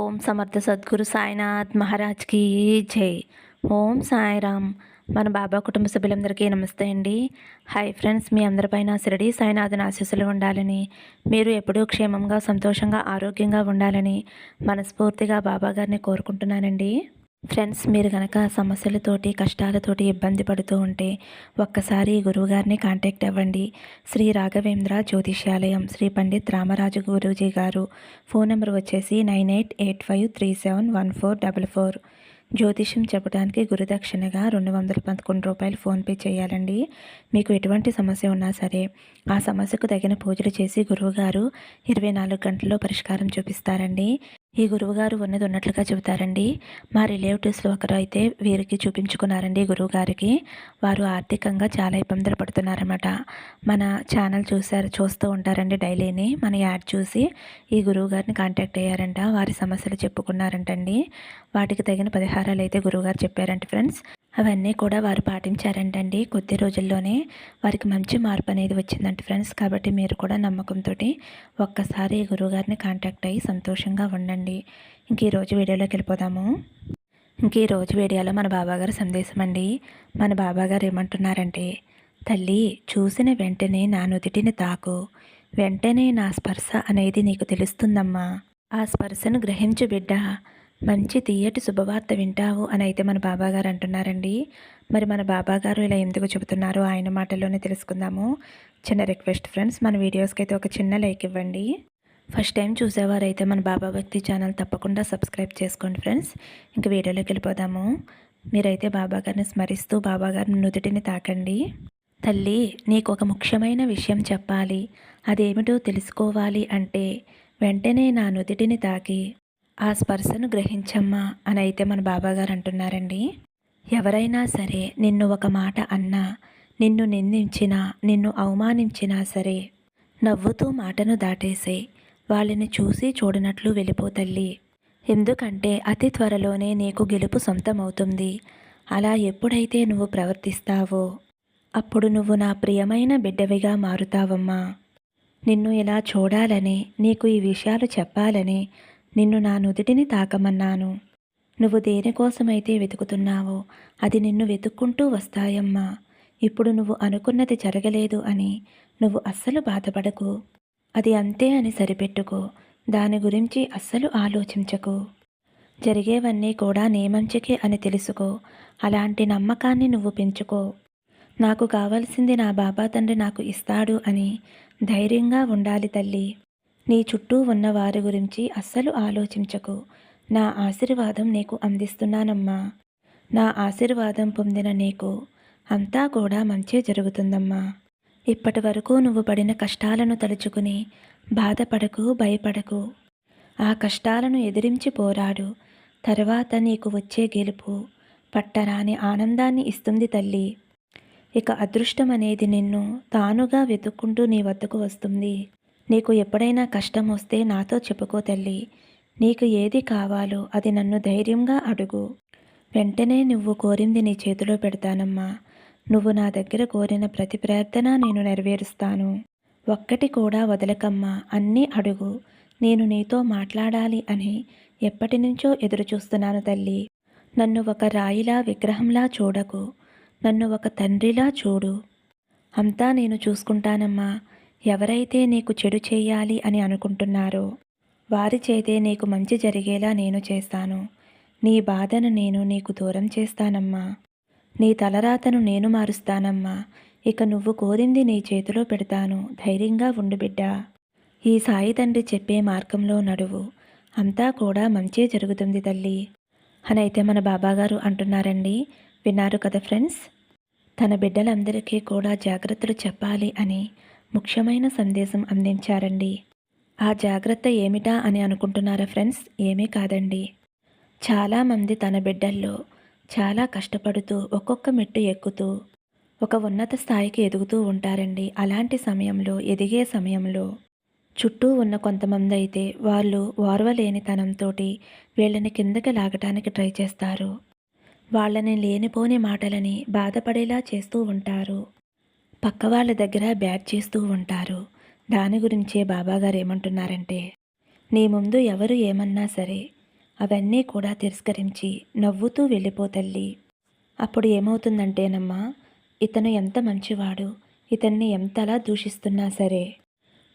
ఓం సమర్థ సద్గురు సాయినాథ్ మహారాజ్కి జై. ఓం సాయిరామ్. మన బాబా కుటుంబ సభ్యులందరికీ నమస్తే అండి. హాయ్ ఫ్రెండ్స్, మీ అందరిపైన షిరిడి సాయినాథుని ఆశీస్సులు ఉండాలని, మీరు ఎప్పుడూ క్షేమంగా సంతోషంగా ఆరోగ్యంగా ఉండాలని మనస్ఫూర్తిగా బాబా గారిని కోరుకుంటున్నానండి. ఫ్రెండ్స్, మీరు కనుక సమస్యలతోటి కష్టాలతోటి ఇబ్బంది పడుతూ ఉంటే ఒక్కసారి గురువుగారిని కాంటాక్ట్ అవ్వండి. శ్రీ రాఘవేంద్ర జ్యోతిష్యాలయం, శ్రీ పండిత్ రామరాజు గురూజీ గారు. ఫోన్ నెంబర్ వచ్చేసి 9885371444. జ్యోతిష్యం చెప్పడానికి గురుదక్షిణగా 211 రూపాయలు ఫోన్పే చేయాలండి. మీకు ఎటువంటి సమస్య ఉన్నా సరే ఆ సమస్యకు తగిన పూజలు చేసి గురువుగారు 24 గంటల్లో పరిష్కారం చూపిస్తారండి. ఈ గురువుగారు ఉన్నది ఉన్నట్లుగా చెబుతారండి. మా రిలేటివ్స్లో ఒకరు అయితే వీరికి చూపించుకున్నారండి గురువుగారికి. వారు ఆర్థికంగా చాలా ఇబ్బందులు పడుతున్నారన్నమాట. మన ఛానల్ చూస్తూ ఉంటారండి డైలీని. మన యాడ్ చూసి ఈ గురువుగారిని కాంటాక్ట్ అయ్యారంట. వారి సమస్యలు చెప్పుకున్నారంటండి. వాటికి తగిన పరిహారాలు అయితే గురువుగారు చెప్పారంట ఫ్రెండ్స్. అవన్నీ కూడా వారు పాటించారంటండి. కొద్ది రోజుల్లోనే వారికి మంచి మార్పు అనేది వచ్చిందంట ఫ్రెండ్స్. కాబట్టి మీరు కూడా నమ్మకంతో ఒక్కసారి గురువుగారిని కాంటాక్ట్ అయ్యి సంతోషంగా ఉండండి. ఇంక ఈరోజు వీడియోలోకి వెళ్ళిపోదాము. ఈరోజు వీడియోలో మన బాబాగారు సందేశం అండి. మన బాబాగారు ఏమంటున్నారంటే, తల్లి, చూసిన వెంటనే నా నుదిటిని తాకు, వెంటనే నా స్పర్శ అనేది నీకు తెలుస్తుందమ్మా. ఆ స్పర్శను గ్రహించు బిడ్డ, మంచి తీయటి శుభవార్త వింటావు అని అయితే మన బాబాగారు అంటున్నారండి. మరి మన బాబాగారు ఇలా ఎందుకు చెబుతున్నారో ఆయన మాటల్లోనే తెలుసుకుందాము. చిన్న రిక్వెస్ట్ ఫ్రెండ్స్, మన వీడియోస్కి అయితే ఒక చిన్న లైక్ ఇవ్వండి. ఫస్ట్ టైం చూసేవారైతే మన బాబా భక్తి ఛానల్ తప్పకుండా సబ్స్క్రైబ్ చేసుకోండి ఫ్రెండ్స్. ఇంక వీడియోలోకి వెళ్ళిపోదాము. మీరైతే బాబాగారిని స్మరిస్తూ బాబాగారిని నుదుటిని తాకండి. తల్లి, నీకు ఒక ముఖ్యమైన విషయం చెప్పాలి. అదేమిటో తెలుసుకోవాలి అంటే వెంటనే నా నుదిటిని తాకి ఆ స్పర్శను గ్రహించమ్మా అని అయితే మన బాబాగారు అంటున్నారండి. ఎవరైనా సరే నిన్ను ఒక మాట అన్నా, నిన్ను నిందించినా, నిన్ను అవమానించినా సరే నవ్వుతూ మాటను దాటేసే, వాళ్ళని చూసి చూడనట్లు వెళ్ళిపోతల్లి. ఎందుకంటే అతి త్వరలోనే నీకు గెలుపు సొంతమవుతుంది. అలా ఎప్పుడైతే నువ్వు ప్రవర్తిస్తావో అప్పుడు నువ్వు నా ప్రియమైన బిడ్డవిగా మారుతావమ్మా. నిన్ను ఇలా చూడాలని, నీకు ఈ విషయాలు చెప్పాలని నిన్ను నా నుదిటిని తాకమన్నాను. నువ్వు దేనికోసమైతే వెతుకుతున్నావో అది నిన్ను వెతుక్కుంటూ వస్తాయమ్మా. ఇప్పుడు నువ్వు అనుకున్నది జరగలేదు అని నువ్వు అస్సలు బాధపడకు. అది అంతే అని సరిపెట్టుకో. దాని గురించి అస్సలు ఆలోచించకు. జరిగేవన్నీ కూడా నీ మంచికే అని తెలుసుకో. అలాంటి నమ్మకాన్ని నువ్వు పెంచుకో. నాకు కావలసింది నా బాబా తండ్రి నాకు ఇస్తాడు అని ధైర్యంగా ఉండాలి తల్లి. నీ చుట్టూ ఉన్న వారి గురించి అస్సలు ఆలోచించకు. నా ఆశీర్వాదం నీకు అందిస్తున్నానమ్మా. నా ఆశీర్వాదం పొందిన నీకు అంతా కూడా మంచే జరుగుతుందమ్మా. ఇప్పటి వరకు నువ్వు పడిన కష్టాలను తలుచుకుని బాధపడకు, భయపడకు. ఆ కష్టాలను ఎదిరించి పోరాడు. తర్వాత నీకు వచ్చే గెలుపు పట్టరాని ఆనందాన్ని ఇస్తుంది తల్లి. ఇక అదృష్టం అనేది నిన్ను తానుగా వెతుక్కుంటూ నీ వద్దకు వస్తుంది. నీకు ఎప్పుడైనా కష్టం వస్తే నాతో చెప్పుకో తల్లి. నీకు ఏది కావాలో అది నన్ను ధైర్యంగా అడుగు. వెంటనే నువ్వు కోరింది నీ చేతిలో పెడతానమ్మా. నువ్వు నా దగ్గర కోరిన ప్రతి ప్రార్థన నేను నెరవేరుస్తాను. ఒక్కటి కూడా వదలకమ్మా, అన్నీ అడుగు. నేను నీతో మాట్లాడాలి అని ఎప్పటి నుంచో ఎదురు చూస్తున్నాను తల్లి. నన్ను ఒక రాయిలా విగ్రహంలా చూడకు. నన్ను ఒక తండ్రిలా చూడు. అంతా నేను చూసుకుంటానమ్మా. ఎవరైతే నీకు చెడు చేయాలి అని అనుకుంటున్నారో వారి చేతే నీకు మంచి జరిగేలా నేను చేస్తాను. నీ బాధను నేను నీకు దూరం చేస్తానమ్మా. నీ తలరాతను నేను మారుస్తానమ్మా. ఇక నువ్వు కోరింది నీ చేతిలో పెడతాను. ధైర్యంగా ఉండు బిడ్డా. ఈ సాయి తండ్రి చెప్పే మార్గంలో నడువు. అంతా కూడా మంచే జరుగుతుంది తల్లి అని అయితే మన బాబాగారు అంటున్నారండి. విన్నారు కదా ఫ్రెండ్స్. తన బిడ్డలందరికీ కూడా జాగ్రత్తలు చెప్పాలి అని ముఖ్యమైన సందేశం అందించారండి. ఆ జాగ్రత్త ఏమిటా అని అనుకుంటున్నారా ఫ్రెండ్స్? ఏమీ కాదండి. చాలామంది తన బిడ్డల్లో చాలా కష్టపడుతూ ఒక్కొక్క మెట్టు ఎక్కుతూ ఒక ఉన్నత స్థాయికి ఎదుగుతూ ఉంటారండి. అలాంటి సమయంలో, ఎదిగే సమయంలో చుట్టూ ఉన్న కొంతమంది అయితే వాళ్ళు ఓర్వలేనితనంతో వీళ్ళని కిందకి లాగటానికి ట్రై చేస్తారు. వాళ్ళని లేనిపోని మాటలని బాధపడేలా చేస్తూ ఉంటారు. పక్క వాళ్ళ దగ్గర బ్యాట్ చేస్తూ ఉంటారు. దాని గురించే బాబాగారు ఏమంటున్నారంటే, నీ ముందు ఎవరు ఏమన్నా సరే అవన్నీ కూడా తిరస్కరించి నవ్వుతూ వెళ్ళిపో తల్లి. అప్పుడు ఏమవుతుందంటేనమ్మా, ఇతను ఎంత మంచివాడు, ఇతన్ని ఎంతలా దూషిస్తున్నా సరే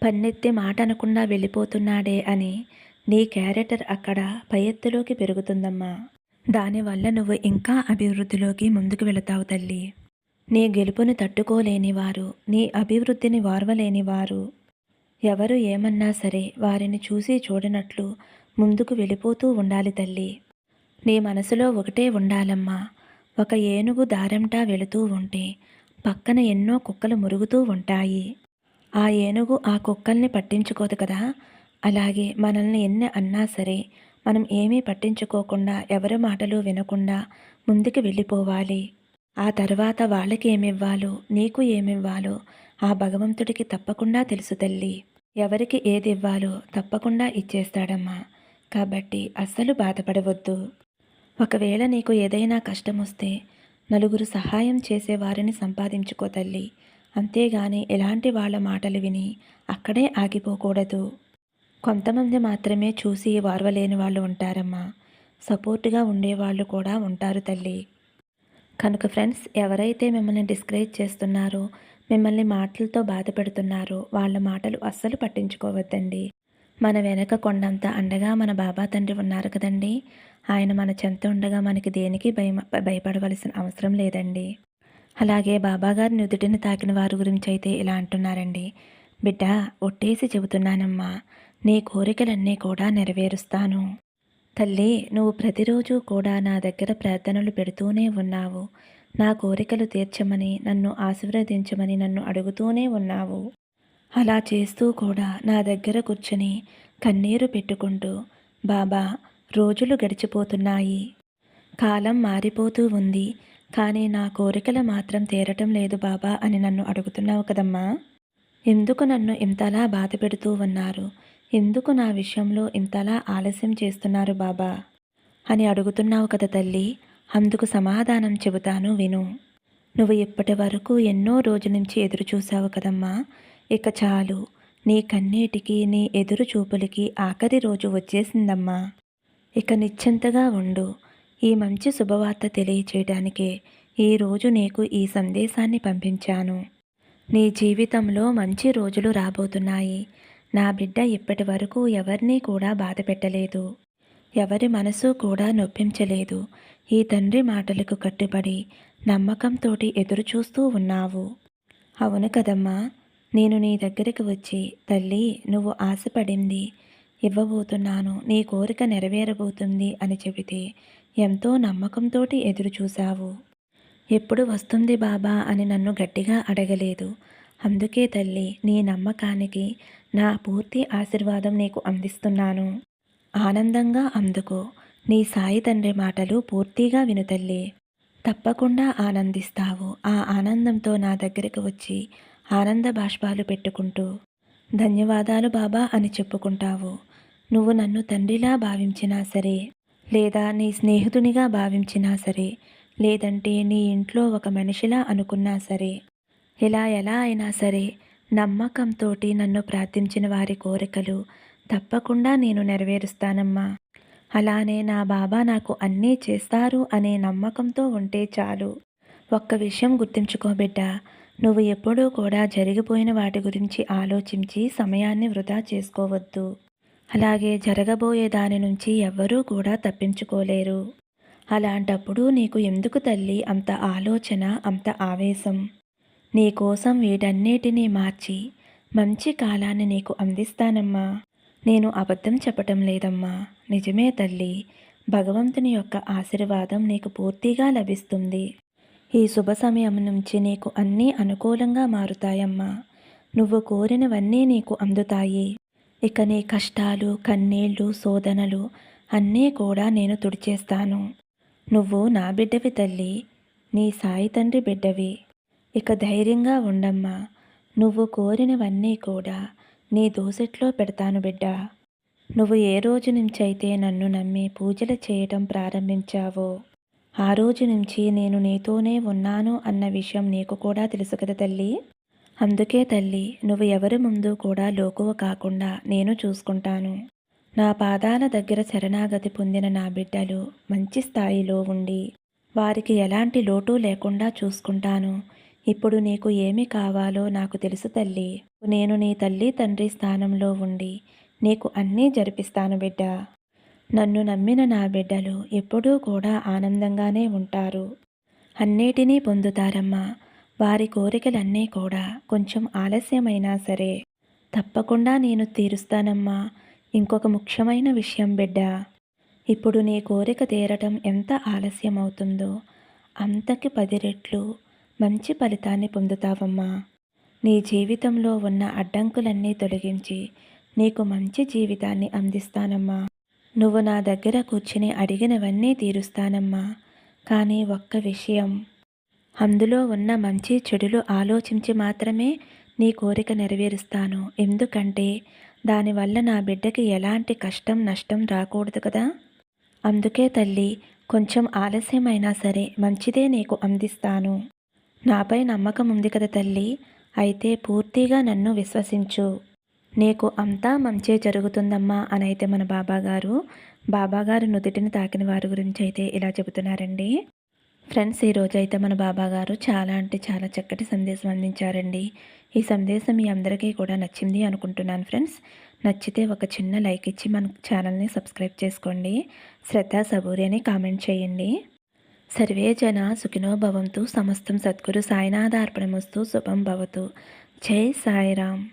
పన్నెత్తి మాట అనకుండా వెళ్ళిపోతున్నాడే అని నీ క్యారెక్టర్ అక్కడ పై ఎత్తులోకి పెరుగుతుందమ్మా. దానివల్ల నువ్వు ఇంకా అభివృద్ధిలోకి ముందుకు వెళతావు తల్లి. నీ గెలుపుని తట్టుకోలేనివారు, నీ అభివృద్ధిని వారవలేనివారు ఎవరు ఏమన్నా సరే వారిని చూసి చూడనట్లు ముందుకు వెళ్ళిపోతూ ఉండాలి తల్లి. నీ మనసులో ఒకటే ఉండాలమ్మా. ఒక ఏనుగు దారంటా వెళుతూ ఉంటే పక్కన ఎన్నో కుక్కలు మురుగుతూ ఉంటాయి. ఆ ఏనుగు ఆ కుక్కల్ని పట్టించుకోదు కదా. అలాగే మనల్ని ఎన్ని అన్నా సరే మనం ఏమీ పట్టించుకోకుండా ఎవరి మాటలు వినకుండా ముందుకు వెళ్ళిపోవాలి. ఆ తర్వాత వాళ్ళకి ఏమివ్వాలో నీకు ఏమివ్వాలో ఆ భగవంతుడికి తప్పకుండా తెలుసు తల్లి. ఎవరికి ఏది ఇవ్వాలో తప్పకుండా ఇచ్చేస్తాడమ్మా. కాబట్టి అస్సలు బాధపడవద్దు. ఒకవేళ నీకు ఏదైనా కష్టం వస్తే నలుగురు సహాయం చేసేవారిని సంపాదించుకో తల్లి. అంతేగాని ఎలాంటి వాళ్ళ మాటలు విని అక్కడే ఆగిపోకూడదు. కొంతమంది మాత్రమే చూసి వారవలేని వాళ్ళు ఉంటారమ్మా. సపోర్టుగా ఉండేవాళ్ళు కూడా ఉంటారు తల్లి. కనుక ఫ్రెండ్స్, ఎవరైతే మిమ్మల్ని డిస్కరేజ్ చేస్తున్నారో, మిమ్మల్ని మాటలతో బాధ పెడుతున్నారో వాళ్ళ మాటలు అస్సలు పట్టించుకోవద్దండి. మన వెనక కొండంత అండగా మన బాబా తండ్రి ఉన్నారు కదండి. ఆయన మన చెంత ఉండగా మనకి దేనికి భయపడవలసిన అవసరం లేదండి. అలాగే బాబాగారి నుదుటిని తాకిన వారి గురించి అయితే ఇలా అంటున్నారండి. బిడ్డ, ఒట్టేసి చెబుతున్నానమ్మా, నీ కోరికలన్నీ కూడా నెరవేరుస్తాను. తల్లి, నువ్వు ప్రతిరోజు కూడా నా దగ్గర ప్రార్థనలు పెడుతూనే ఉన్నావు. నా కోరికలు తీర్చమని, నన్ను ఆశీర్వదించమని నన్ను అడుగుతూనే ఉన్నావు. అలా చేస్తూ కూడా నా దగ్గర కూర్చొని కన్నీరు పెట్టుకుంటూ, బాబా, రోజులు గడిచిపోతున్నాయి, కాలం మారిపోతూ ఉంది, కానీ నా కోరికలు మాత్రం తీరటం లేదు బాబా అని నన్ను అడుగుతున్నావు కదమ్మా. ఎందుకు నన్ను ఇంతలా బాధ పెడుతూ ఉన్నారు? ఎందుకు నా విషయంలో ఇంతలా ఆలస్యం చేస్తున్నారు బాబా అని అడుగుతున్నావు కదా తల్లి. అందుకు సమాధానం చెబుతాను విను. నువ్వు ఇప్పటి వరకు ఎన్నో రోజుల నుంచి ఎదురు చూసావు కదమ్మా. ఇక చాలు. నీ కన్నీటికి, నీ ఎదురు చూపులకి ఆఖరి రోజు వచ్చేసిందమ్మా. ఇక నిశ్చింతగా ఉండు. ఈ మంచి శుభవార్త తెలియచేయడానికే ఈరోజు నీకు ఈ సందేశాన్ని పంపించాను. నీ జీవితంలో మంచి రోజులు రాబోతున్నాయి. నా బిడ్డ ఇప్పటి వరకు ఎవరినీ కూడా బాధ పెట్టలేదు. ఎవరి మనసు కూడా నొప్పించలేదు. ఈ తండ్రి మాటలకు కట్టుబడి నమ్మకంతోటి ఎదురు చూస్తూ ఉన్నావు. అవును కదమ్మా. నేను నీ దగ్గరికి వచ్చి, తల్లి, నువ్వు ఆశపడింది ఇవ్వబోతున్నాను, నీ కోరిక నెరవేరబోతుంది అని చెబితే ఎంతో నమ్మకంతోటి ఎదురు చూశావు. ఎప్పుడు వస్తుంది బాబా అని నన్ను గట్టిగా అడగలేదు. అందుకే తల్లి, నీ నమ్మకానికి నా పూర్తి ఆశీర్వాదం నీకు అందిస్తున్నాను. ఆనందంగా అందుకో. నీ సాయి తండ్రి మాటలు పూర్తిగా విను తల్లి. తప్పకుండా ఆనందిస్తావు. ఆ ఆనందంతో నా దగ్గరికి వచ్చి ఆనంద బాష్పాలు పెట్టుకుంటూ ధన్యవాదాలు బాబా అని చెప్పుకుంటావు. నువ్వు నన్ను తండ్రిలా భావించినా సరే, లేదా నీ స్నేహితునిగా భావించినా సరే, లేదంటే నీ ఇంట్లో ఒక మనిషిలా అనుకున్నా సరే, ఇలా ఎలా అయినా సరే నమ్మకంతోటి నన్ను ప్రార్థించిన వారి కోరికలు తప్పకుండా నేను నెరవేరుస్తానమ్మా. అలానే నా బాబా నాకు అన్నీ చేస్తారు అనే నమ్మకంతో ఉంటే చాలు. ఒక్క విషయం గుర్తుంచుకో బిడ్డ, నువ్వు ఎప్పుడూ కూడా జరిగిపోయిన వాటి గురించి ఆలోచించి సమయాన్ని వృధా చేసుకోవద్దు. అలాగే జరగబోయే దాని నుంచి ఎవ్వరూ కూడా తప్పించుకోలేరు. అలాంటప్పుడు నీకు ఎందుకు తల్లి అంత ఆలోచన, అంత ఆవేశం? నీ కోసం వీటన్నిటినీ మార్చి మంచి కాలాన్ని నీకు అందిస్తానమ్మా. నేను అబద్ధం చెప్పటం లేదమ్మా, నిజమే తల్లి. భగవంతుని యొక్క ఆశీర్వాదం నీకు పూర్తిగా లభిస్తుంది. ఈ శుభ సమయం నుంచి నీకు అన్నీ అనుకూలంగా మారుతాయమ్మా. నువ్వు కోరినవన్నీ నీకు అందుతాయి. ఇక నీ కష్టాలు, కన్నీళ్ళు, శోధనలు అన్నీ కూడా నేను తుడిచేస్తాను. నువ్వు నా బిడ్డవి తల్లి, నీ సాయి తండ్రి బిడ్డవి. ఇక ధైర్యంగా ఉండమ్మా. నువ్వు కోరినవన్నీ కూడా నీ దోసెట్లో పెడతాను బిడ్డ. నువ్వు ఏ రోజు నుంచైతే నన్ను నమ్మి పూజలు చేయటం ప్రారంభించావో ఆ రోజు నుంచి నేను నీతోనే ఉన్నాను అన్న విషయం నీకు కూడా తెలుసు కదా తల్లి. అందుకే తల్లి, నువ్వు ఎవరి ముందు కూడా లోకువ కాకుండా నేను చూసుకుంటాను. నా పాదాల దగ్గర శరణాగతి పొందిన నా బిడ్డలు మంచి స్థాయిలో ఉండి వారికి ఎలాంటి లోటు లేకుండా చూసుకుంటాను. ఇప్పుడు నీకు ఏమి కావాలో నాకు తెలుసు తల్లి. నేను నీ తల్లి తండ్రి స్థానంలో ఉండి నీకు అన్నీ జరిపిస్తాను బిడ్డ. నన్ను నమ్మిన నా బిడ్డలు ఎప్పుడూ కూడా ఆనందంగానే ఉంటారు. అన్నిటినీ పొందుతారమ్మా. వారి కోరికలన్నీ కూడా కొంచెం ఆలస్యమైనా సరే తప్పకుండా నేను తీరుస్తానమ్మా. ఇంకొక ముఖ్యమైన విషయం బిడ్డ, ఇప్పుడు నీ కోరిక తీరటం ఎంత ఆలస్యమవుతుందో అంతకి 10 రెట్లు మంచి ఫలితాన్ని పొందుతావమ్మా. నీ జీవితంలో ఉన్న అడ్డంకులన్నీ తొలగించి నీకు మంచి జీవితాన్ని అందిస్తానమ్మా. నువ్వు నా దగ్గర కూర్చుని అడిగినవన్నీ తీరుస్తానమ్మా. కానీ ఒక్క విషయం, అందులో ఉన్న మంచి చెడులు ఆలోచించి మాత్రమే నీ కోరిక నెరవేరుస్తాను. ఎందుకంటే దానివల్ల నా బిడ్డకి ఎలాంటి కష్టం నష్టం రాకూడదు కదా. అందుకే తల్లి, కొంచెం ఆలస్యమైనా సరే మంచిదే నీకు అందిస్తాను. నాపై నమ్మకం ఉంది కదా తల్లి. అయితే పూర్తిగా నన్ను విశ్వసించు. నీకు అంతా మంచే జరుగుతుందమ్మా అనైతే మన బాబాగారు నుదుటిని తాకిన వారి గురించి అయితే ఇలా చెబుతున్నారండి. ఫ్రెండ్స్, ఈరోజైతే మన బాబాగారు చాలా అంటే చాలా చక్కటి సందేశం అందించారండి. ఈ సందేశం మీ అందరికీ కూడా నచ్చింది అనుకుంటున్నాను ఫ్రెండ్స్. నచ్చితే ఒక చిన్న లైక్ ఇచ్చి మన ఛానల్ని సబ్స్క్రైబ్ చేసుకోండి. శ్రద్ధ సబూరి అని కామెంట్ చేయండి. సర్వే జన సుఖినో భవంతు. సమస్తం సద్గురు సాయినాథార్పణమస్తు. శుభం భవతు. జై సాయిరామ్.